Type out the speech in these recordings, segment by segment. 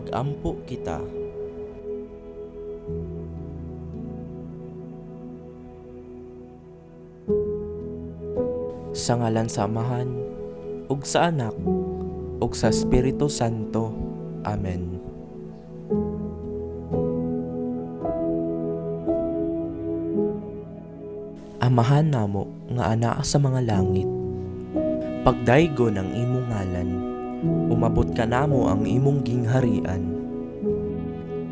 magampo kita. Sa ngalan sa Amahan, ug sa Anak, ug sa Espiritu Santo. Amen. Amahan namo nga anaa sa mga langit, pagdaygon ang imong ngalan, umabot ka namo ang imong gingharian.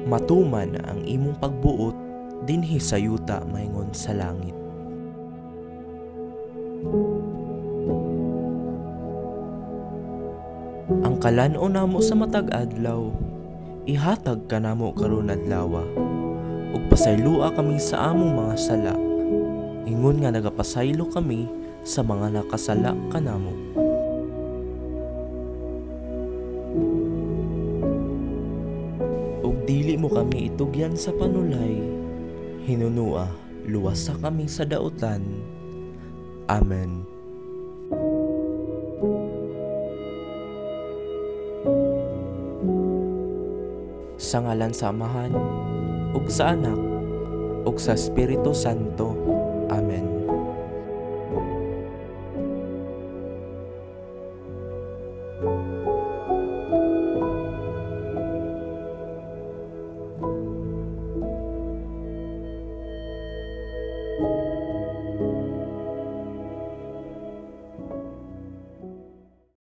Matuman ang imong pagbuot dinhi sa yuta maingon sa langit. Ang kalan-o namo sa matag adlaw, ihatag ka namo karon adlaw, ug pasaylua kami sa among mga sala, ingon nga nagapasaylo kami sa mga nakasala kanamo. Ug dili mo kami itugyan sa panulay, hinunua luwasa kami sa daotan. Amen. Sa ngalan sa Amahan, ug sa Anak, ug sa Espiritu Santo.